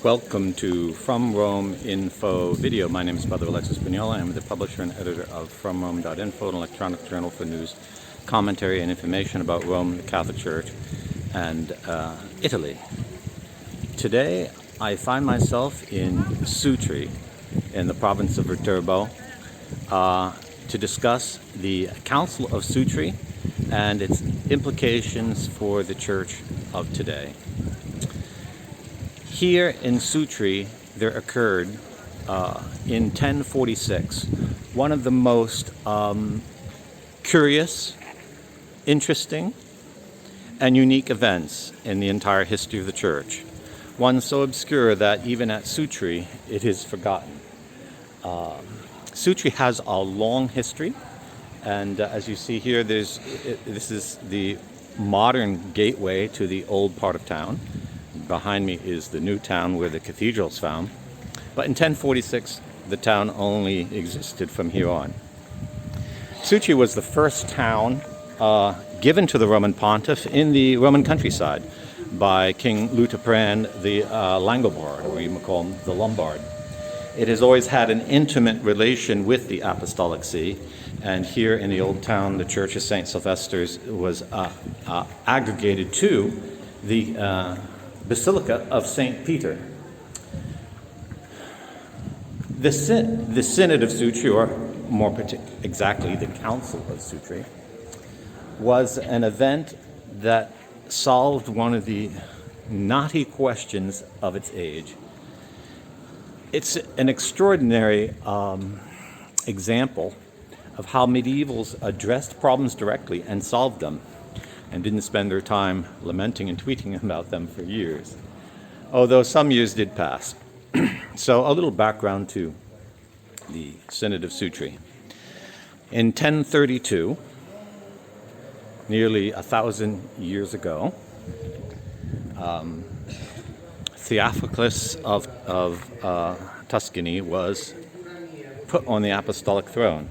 Welcome to From Rome Info video. My name is Brother Alexis Pagnola. I'm the publisher and editor of FromRome.info, an electronic journal for news, commentary, and information about Rome, the Catholic Church, and Italy. Today, I find myself in Sutri, in the province of Viterbo, to discuss the Council of Sutri and its implications for the Church of today. Here in Sutri, there occurred in 1046 one of the most curious, interesting, and unique events in the entire history of the Church. One so obscure that even at Sutri, it is forgotten. Sutri has a long history, and as you see here, this is the modern gateway to the old part of town. Behind me is the new town where the cathedral is found. But in 1046, the town only existed from here on. Sutri was the first town given to the Roman pontiff in the Roman countryside by King Luteprand the Langobard, or you might call him the Lombard. It has always had an intimate relation with the Apostolic See, and here in the old town, the Church of St. Sylvester's was aggregated to the Basilica of St. Peter. The Synod of Sutri, or more exactly the Council of Sutri, was an event that solved one of the knotty questions of its age. It's an extraordinary example of how medievals addressed problems directly and solved them, and didn't spend their time lamenting and tweeting about them for years, although some years did pass. So a little background to the Synod of Sutri. In 1032, nearly 1,000 years ago, Theophilus of Tuscany was put on the apostolic throne.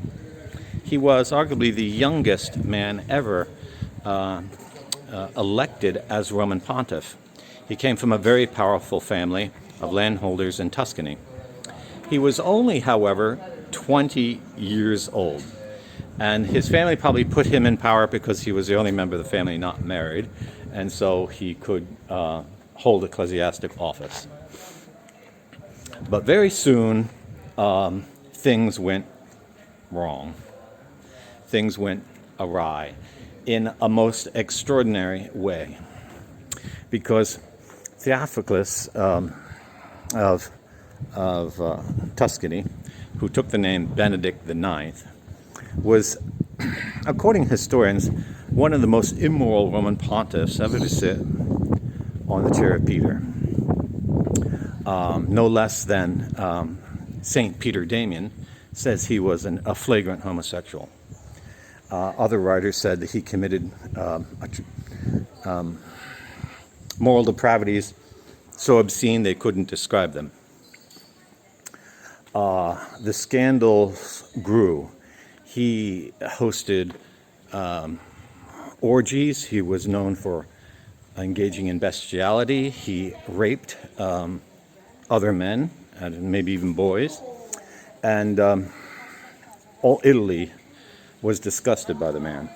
He was arguably the youngest man ever elected as Roman pontiff. He came from a very powerful family of landholders in Tuscany. He was only, however, 20 years old, and his family probably put him in power because he was the only member of the family not married, and so he could hold ecclesiastic office. But very soon, things went wrong. Things went awry in a most extraordinary way, because Theophilus of Tuscany, who took the name Benedict IX, was, according to historians, one of the most immoral Roman pontiffs ever to sit on the chair of Peter. No less than St. Peter Damian says he was a flagrant homosexual. Other writers said that he committed moral depravities so obscene they couldn't describe them. The scandals grew. He hosted orgies. He was known for engaging in bestiality. He raped other men, and maybe even boys. And all Italy was disgusted by the man.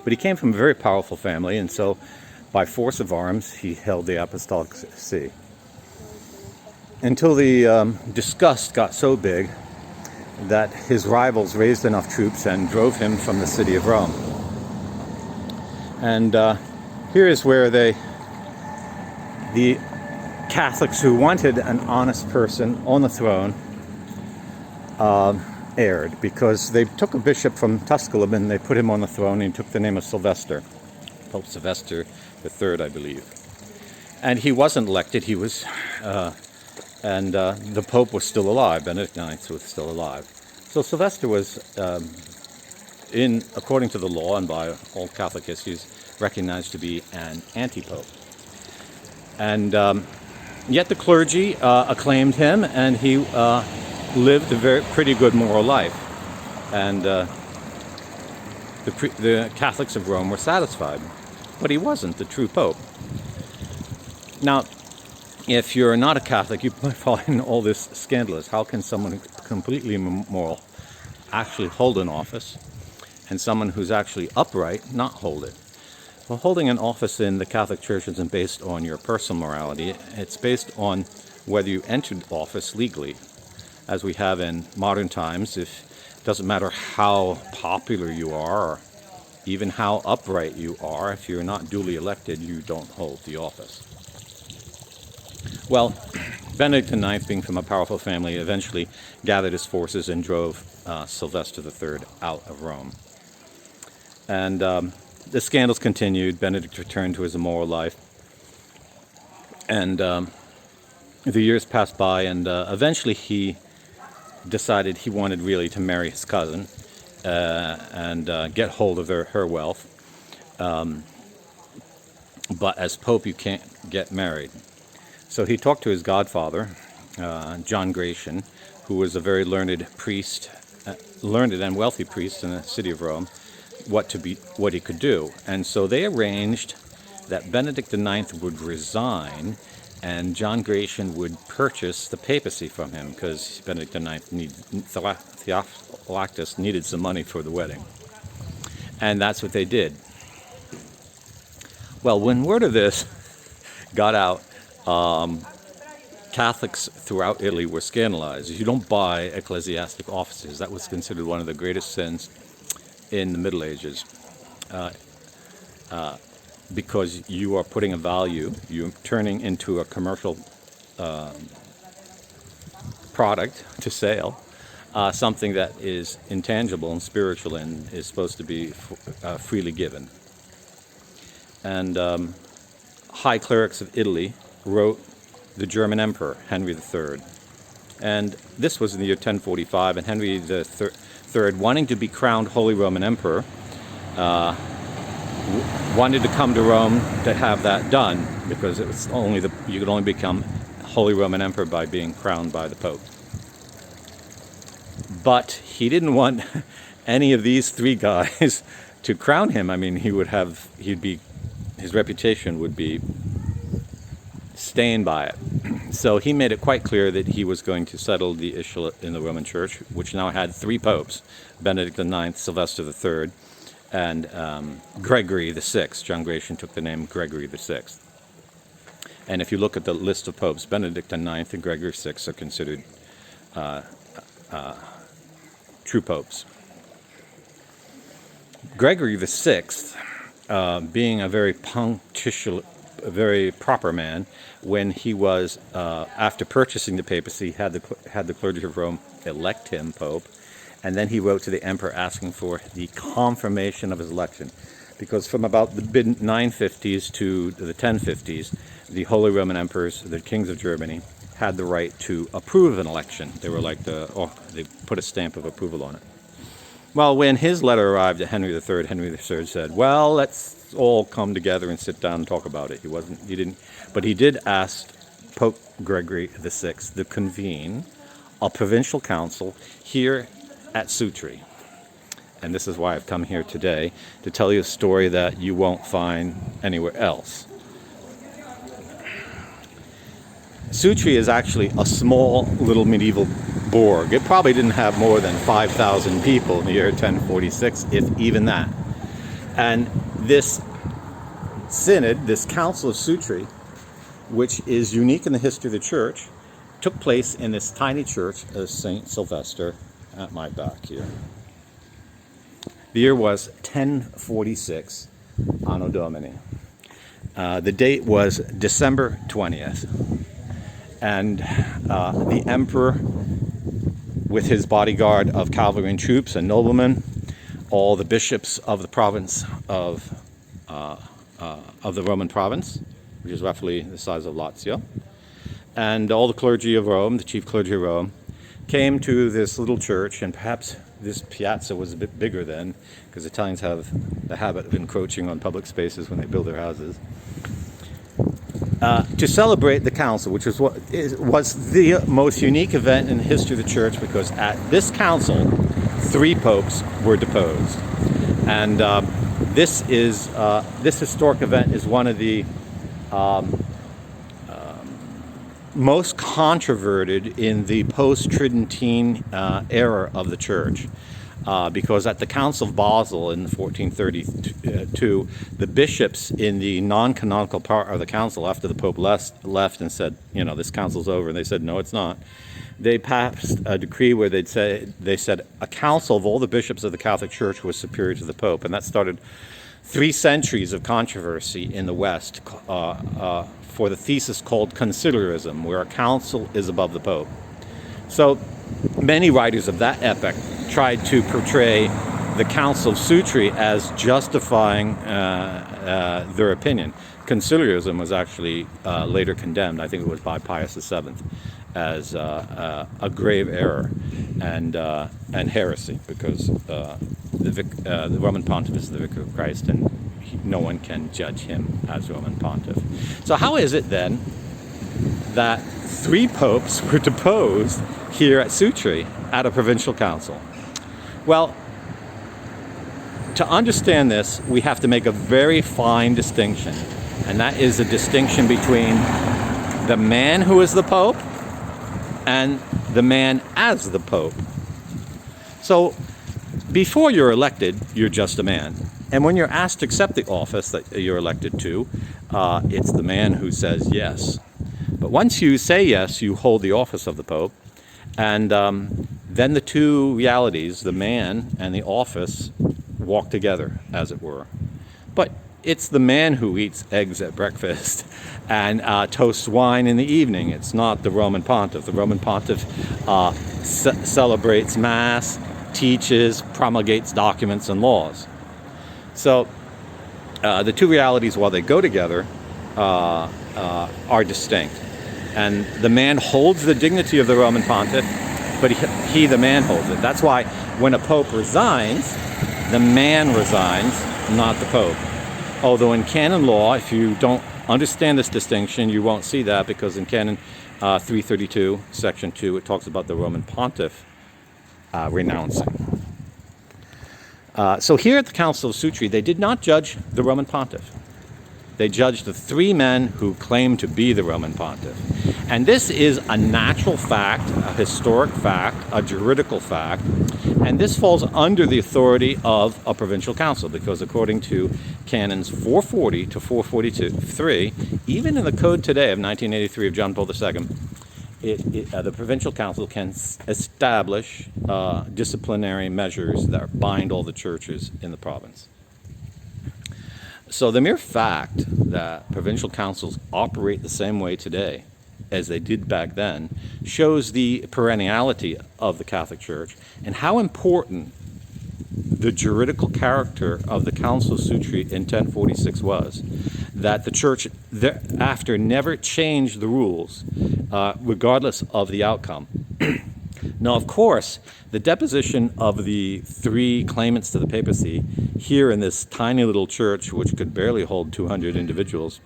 But he came from a very powerful family, and so by force of arms, he held the Apostolic See. Until the disgust got so big that his rivals raised enough troops and drove him from the city of Rome. And here is where the Catholics who wanted an honest person on the throne erred, because they took a bishop from Tusculum and they put him on the throne, and he took the name of Sylvester, Pope Sylvester III, I believe. And he wasn't elected. He was, the Pope was still alive. Benedict IX was still alive. So Sylvester was, according to the law and by all Catholic histories, recognized to be an anti-pope. And yet the clergy acclaimed him, and he lived a pretty good moral life. And the Catholics of Rome were satisfied. But he wasn't the true pope. Now, if you're not a Catholic, you might find all this scandalous. How can someone completely immoral actually hold an office, and someone who's actually upright not hold it? Well, holding an office in the Catholic Church isn't based on your personal morality. It's based on whether you entered office legally, as we have in modern times. It doesn't matter how popular you are, or even how upright you are. If you're not duly elected, you don't hold the office. Well, Benedict IX, being from a powerful family, eventually gathered his forces and drove Sylvester III out of Rome. And the scandals continued. Benedict returned to his immoral life. And the years passed by, and eventually he decided he wanted really to marry his cousin and get hold of her wealth. But as Pope, you can't get married. So he talked to his godfather, John Gratian, who was a very learned and wealthy priest in the city of Rome, what he could do. And so they arranged that Benedict IX would resign and John Gratian would purchase the papacy from him, because Benedict IX Theophilactus needed some money for the wedding. And that's what they did. Well, when word of this got out, Catholics throughout Italy were scandalized. You don't buy ecclesiastic offices. That was considered one of the greatest sins in the Middle Ages, because you are putting a value, you're turning into a commercial product to sale, something that is intangible and spiritual and is supposed to be freely given. And high clerics of Italy wrote the German Emperor, Henry III. And this was in the year 1045, and Henry III, wanting to be crowned Holy Roman Emperor, wanted to come to Rome to have that done, because it was you could only become Holy Roman Emperor by being crowned by the Pope. But he didn't want any of these three guys to crown him. I mean, his reputation would be stained by it. So he made it quite clear that he was going to settle the issue in the Roman Church, which now had three popes: Benedict IX, Sylvester III, and Gregory VI. John Gratian took the name Gregory VI. And if you look at the list of popes, Benedict IX and Gregory VI are considered true popes. Gregory VI, being a very punctilious, a very proper man, when he was, after purchasing the papacy, had the clergy of Rome elect him Pope, and then he wrote to the emperor asking for the confirmation of his election. Because from about the mid-950s to the 1050s, the Holy Roman Emperors, the kings of Germany, had the right to approve an election. They were like they put a stamp of approval on it. Well, when his letter arrived at Henry III, Henry III said, "Well, let's all come together and sit down and talk about it." But he did ask Pope Gregory VI to convene a provincial council here at Sutri. And this is why I've come here today, to tell you a story that you won't find anywhere else. Sutri is actually a small little medieval borg. It probably didn't have more than 5,000 people in the year 1046, if even that. And this synod, this Council of Sutri, which is unique in the history of the church, took place in this tiny church of St. Sylvester at my back here. The year was 1046, Anno Domini. The date was December 20th. And the emperor, with his bodyguard of cavalry and troops and noblemen, all the bishops of the province of the Roman province, which is roughly the size of Lazio, and all the clergy of Rome, the chief clergy of Rome, came to this little church. And perhaps this piazza was a bit bigger then, because Italians have the habit of encroaching on public spaces when they build their houses, to celebrate the council, which was the most unique event in the history of the church, because at this council, 3 popes were deposed. And this historic event is one of the most controverted in the post-Tridentine era of the Church. Because at the Council of Basel in 1432, the bishops in the non-canonical part of the council, after the Pope left and said, this council's over, and they said, no, it's not. They passed a decree where they said a council of all the bishops of the Catholic Church was superior to the Pope, and that started 3 centuries of controversy in the West for the thesis called conciliarism, where a council is above the Pope. So many writers of that epoch tried to portray the Council of Sutri as justifying their opinion. Conciliarism was actually later condemned, I think it was by Pius VII, as a grave error and heresy, because the Roman Pontiff is the Vicar of Christ, and no one can judge him as Roman Pontiff. So how is it then that 3 popes were deposed here at Sutri at a provincial council? Well, to understand this, we have to make a very fine distinction, and that is a distinction between the man who is the Pope and the man as the Pope. So, before you're elected, you're just a man. And when you're asked to accept the office that you're elected to, it's the man who says yes. But once you say yes, you hold the office of the Pope, and then the 2 realities, the man and the office, walk together, as it were. But it's the man who eats eggs at breakfast and toasts wine in the evening. It's not the Roman Pontiff. The Roman Pontiff celebrates Mass, teaches, promulgates documents and laws. So the 2 realities, while they go together, are distinct. And the man holds the dignity of the Roman Pontiff, but he, the man, holds it. That's why when a Pope resigns, the man resigns, not the Pope. Although in canon law, if you don't understand this distinction, you won't see that, because in Canon 332, Section 2, it talks about the Roman Pontiff renouncing. So here at the Council of Sutri, they did not judge the Roman Pontiff. They judged the 3 men who claimed to be the Roman Pontiff. And this is a natural fact, a historic fact, a juridical fact, and this falls under the authority of a provincial council, because according to Canons 440 to 443, even in the Code today of 1983 of John Paul II, the provincial council can establish disciplinary measures that bind all the churches in the province. So the mere fact that provincial councils operate the same way today as they did back then shows the perenniality of the Catholic Church and how important the juridical character of the Council of Sutri in 1046 was, that the Church thereafter never changed the rules regardless of the outcome. Now, of course, the deposition of the 3 claimants to the papacy here in this tiny little church, which could barely hold 200 individuals,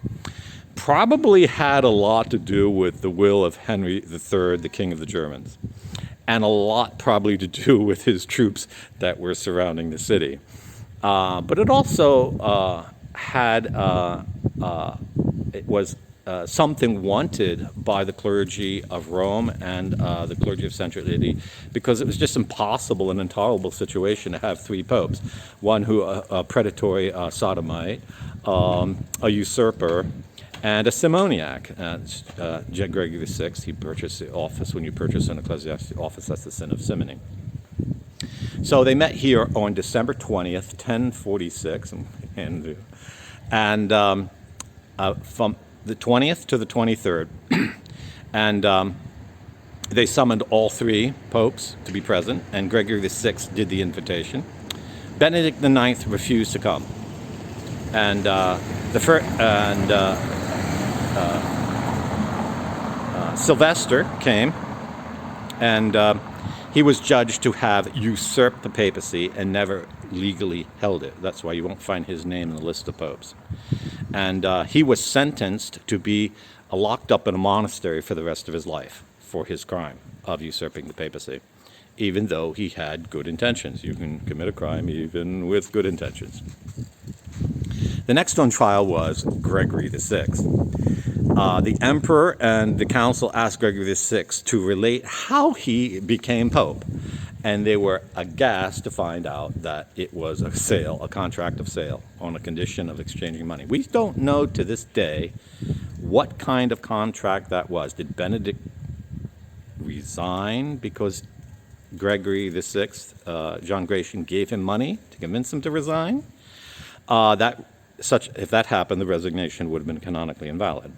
probably had a lot to do with the will of Henry III, the King of the Germans, and a lot probably to do with his troops that were surrounding the city. But it also it was something wanted by the clergy of Rome and the clergy of Central Italy, because it was just impossible, an intolerable situation to have 3 popes, one who a predatory sodomite, a usurper, and a simoniac. Gregory VI, he purchased the office. When you purchase an ecclesiastical office, that's the sin of simony. So they met here on December 20th, 1046, and from the 20th to the 23rd, and they summoned all 3 popes to be present, and Gregory VI did the invitation. Benedict IX refused to come, and Sylvester came, and he was judged to have usurped the papacy and never legally held it. That's why you won't find his name in the list of popes. And he was sentenced to be locked up in a monastery for the rest of his life for his crime of usurping the papacy, even though he had good intentions. You can commit a crime even with good intentions. The next on trial was Gregory VI. The emperor and the council asked Gregory VI to relate how he became pope. And they were aghast to find out that it was a sale, a contract of sale, on a condition of exchanging money. We don't know to this day what kind of contract that was. Did Benedict resign because Gregory VI, John Gratian, gave him money to convince him to resign? If that happened, the resignation would have been canonically invalid.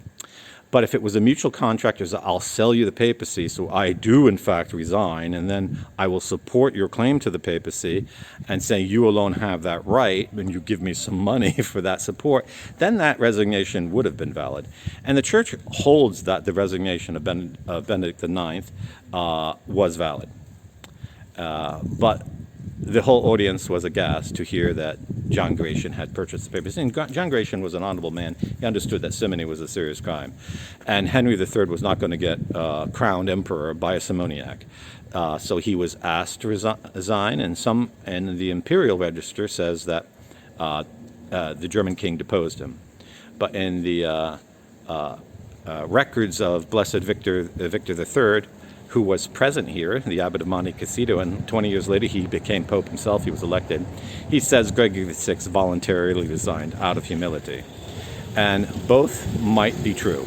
But if it was a mutual contract, as I'll sell you the papacy, so I do in fact resign, and then I will support your claim to the papacy and say you alone have that right, and you give me some money for that support, then that resignation would have been valid. And the Church holds that the resignation of Benedict IX was valid. But the whole audience was aghast to hear that John Gratian had purchased the papacy. And John Gratian was an honorable man. He understood that simony was a serious crime. And Henry III was not going to get crowned emperor by a simoniac. So he was asked to resign, and the imperial register says that the German king deposed him. But in the records of Blessed Victor III, who was present here, the abbot of Monte Cassino, and 20 years later he became pope himself, he was elected. He says Gregory VI voluntarily resigned out of humility. And both might be true.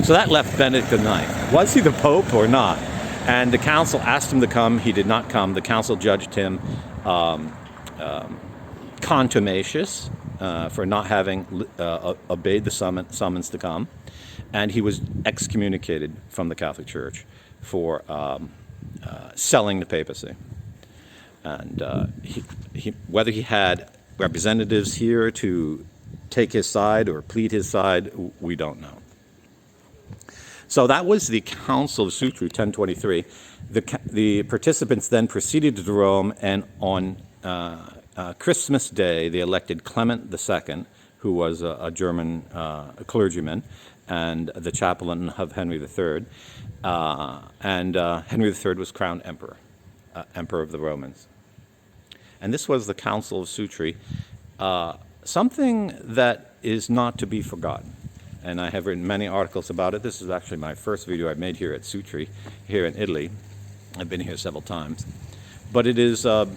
So that left Benedict IX. Was he the pope or not? And the council asked him to come. He did not come. The council judged him contumacious for not having obeyed the summons to come. And he was excommunicated from the Catholic Church for selling the papacy. And whether he had representatives here to take his side or plead his side, we don't know. So that was the Council of Sutri, 1023. The participants then proceeded to Rome, and on Christmas Day, they elected Clement II, who was a German clergyman, and the chaplain of Henry III. And Henry III was crowned emperor, emperor of the Romans. And this was the Council of Sutri, something that is not to be forgotten. And I have written many articles about it. This is actually my first video I've made here at Sutri, here in Italy. I've been here several times. But it is a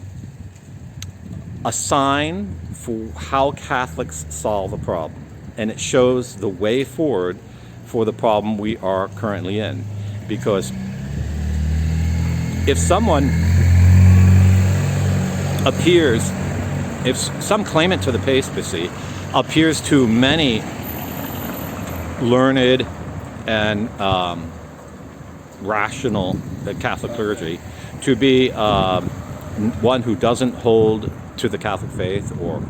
sign for how Catholics solve a problem. And it shows the way forward for the problem we are currently in. Because if someone appears, if some claimant to the papacy appears to many learned and rational Catholic clergy to be one who doesn't hold to the Catholic faith or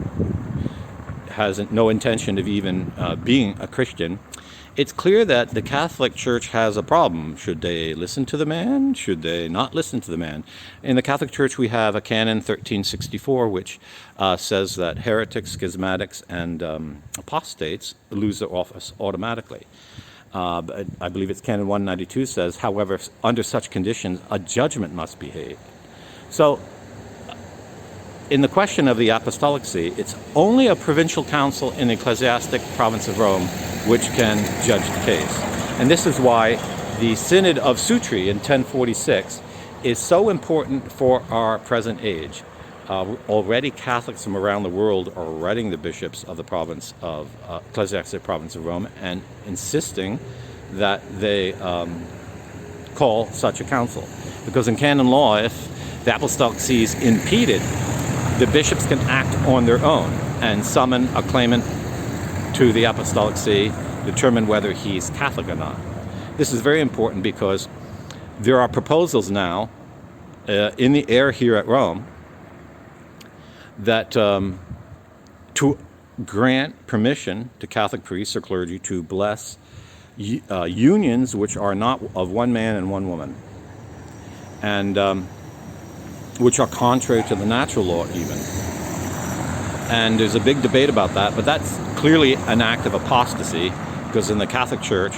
has no intention of even being a Christian, it's clear that the Catholic Church has a problem. Should they listen to the man? Should they not listen to the man? In the Catholic Church, we have a canon 1364, which says that heretics, schismatics, and apostates lose their office automatically. But I believe it's canon 192 says, however, under such conditions, a judgment must be made. So, in the question of the apostolic see, it's only a provincial council in the ecclesiastic province of Rome which can judge the case. And this is why the Synod of Sutri in 1046 is so important for our present age. Already Catholics from around the world are writing the bishops of the province of ecclesiastic province of Rome and insisting that they call such a council. Because in canon law, if the apostolic see is impeded, the bishops can act on their own and summon a claimant to the apostolic see, determine whether he's Catholic or not. This is very important because there are proposals now in the air here at Rome that to grant permission to Catholic priests or clergy to bless unions which are not of one man and one woman, and which are contrary to the natural law even. And there's a big debate about that, but that's clearly an act of apostasy, because in the Catholic Church,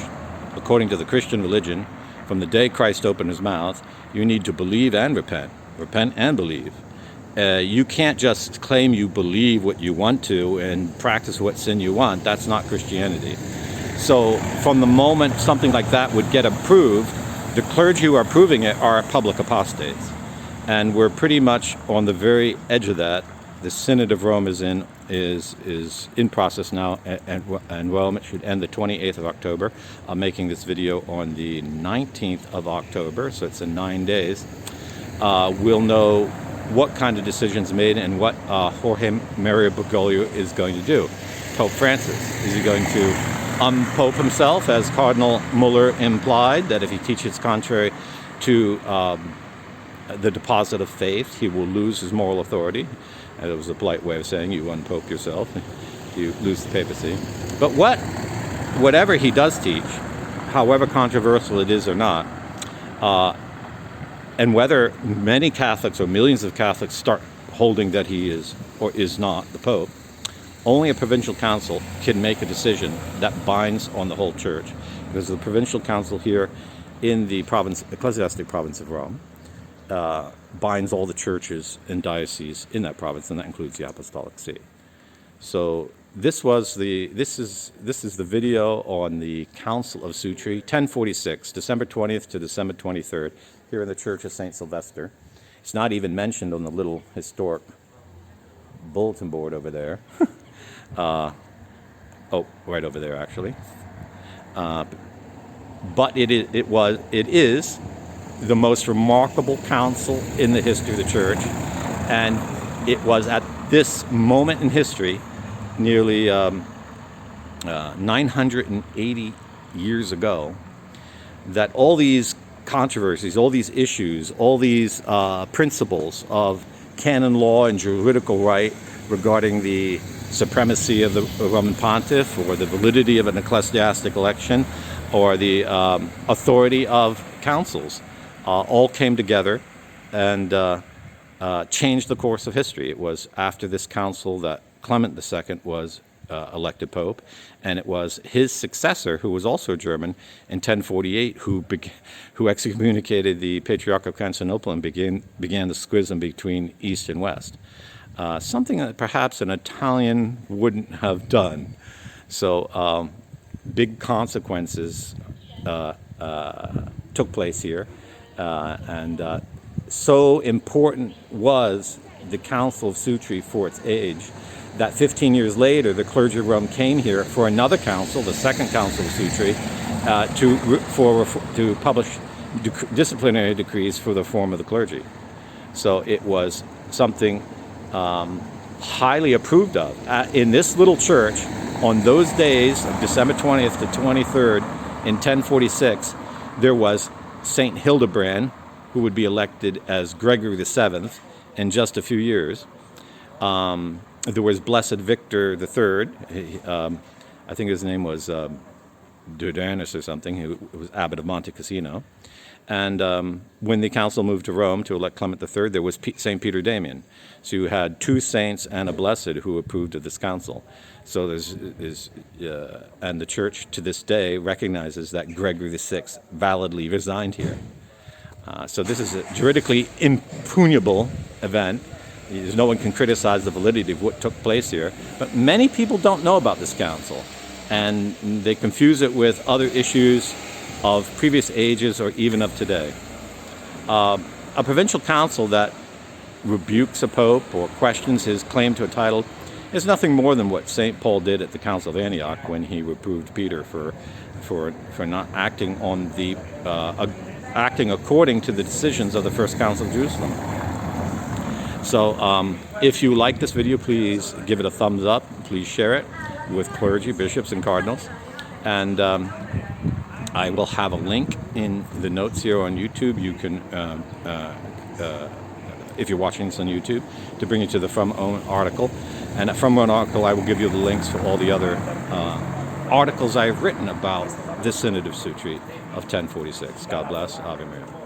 according to the Christian religion, from the day Christ opened his mouth, you need to believe and repent and believe. You can't just claim you believe what you want to and practice what sin you want. That's not Christianity. So from the moment something like that would get approved, the clergy who are approving it are public apostates. And we're pretty much on the very edge of that. The Synod of Rome is in process now, and Rome should end the 28th of October. I'm making this video on the 19th of October, so it's in 9 days. We'll know what kind of decisions made and what Jorge Maria Bergoglio is going to do. Pope Francis, is he going to unpope himself, as Cardinal Muller implied, that if he teaches contrary to the deposit of faith, he will lose his moral authority? And it was a polite way of saying you unpope yourself, you lose the papacy. But whatever he does teach, however controversial it is or not, and whether many Catholics or millions of Catholics start holding that he is or is not the Pope, only a provincial council can make a decision that binds on the whole church. Because the provincial council here in the ecclesiastic province of Rome binds all the churches and dioceses in that province, and that includes the Apostolic See. So this is the video on the Council of Sutri, 1046, December 20th to December 23rd, here in the Church of St. Sylvester. It's not even mentioned on the little historic bulletin board over there. Oh, right over there, actually. But it is the most remarkable council in the history of the Church, and it was at this moment in history, nearly 980 years ago, that all these controversies, all these issues, all these principles of canon law and juridical right regarding the supremacy of the Roman pontiff, or the validity of an ecclesiastic election, or the authority of councils, all came together and changed the course of history. It was after this council that Clement II was elected Pope, and it was his successor, who was also German, in 1048, who excommunicated the Patriarch of Constantinople and began the schism between East and West. Something that perhaps an Italian wouldn't have done. So big consequences took place here, and so important was the Council of Sutri for its age that 15 years later the clergy of Rome came here for another council, the Second Council of Sutri, to publish disciplinary decrees for the reform of the clergy. So it was something highly approved of. In this little church, on those days of December 20th to 23rd in 1046, there was Saint Hildebrand, who would be elected as Gregory VII in just a few years. There was Blessed Victor III. I think his name was Durdanus or something, who was abbot of Monte Cassino. And when the council moved to Rome to elect Clement III, there was St. Peter Damian. So you had two saints and a blessed who approved of this council. So and the church to this day recognizes that Gregory VI validly resigned here. So this is a juridically impugnable event. No one can criticize the validity of what took place here. But many people don't know about this council, and they confuse it with other issues of previous ages or even of today. A provincial council that rebukes a pope or questions his claim to a title is nothing more than what St. Paul did at the Council of Antioch when he reproved Peter for not acting on the acting according to the decisions of the First Council of Jerusalem. So if you like this video, please give it a thumbs up. Please share it with clergy, bishops, and cardinals. And I will have a link in the notes here on YouTube. You can, if you're watching this on YouTube, to bring you to the From Own article. And from Own article, I will give you the links for all the other articles I have written about this Synod of Sutri of 1046. God bless. Ave Maria.